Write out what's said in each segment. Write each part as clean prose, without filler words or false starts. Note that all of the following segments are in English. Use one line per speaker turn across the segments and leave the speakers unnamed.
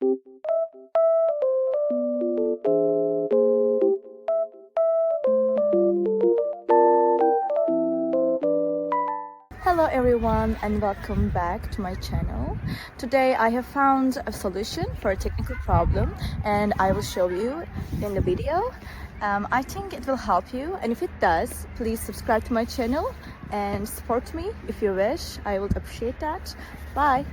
Hello everyone and welcome back to my channel. Today I have found a solution for a technical problem and I will show you in the video. I think it will help you, and if it does, please subscribe to my channel and support me if you wish. I would appreciate that. Bye!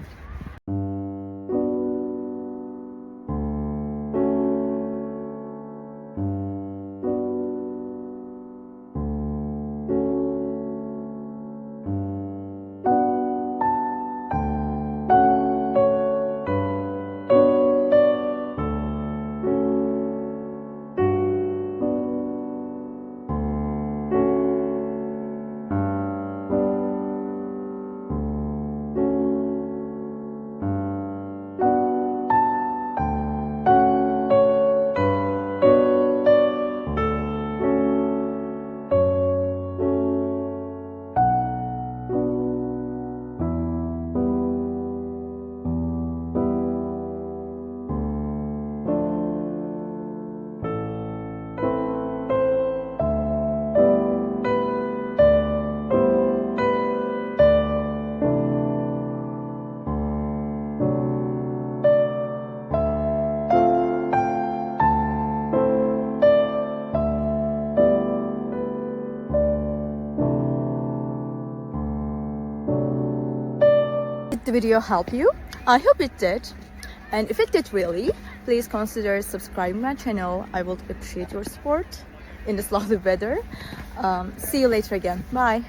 Did the video help you? I hope it did. And if it did really, please consider subscribing my channel. I would appreciate your support in this lovely weather. See you later again. Bye.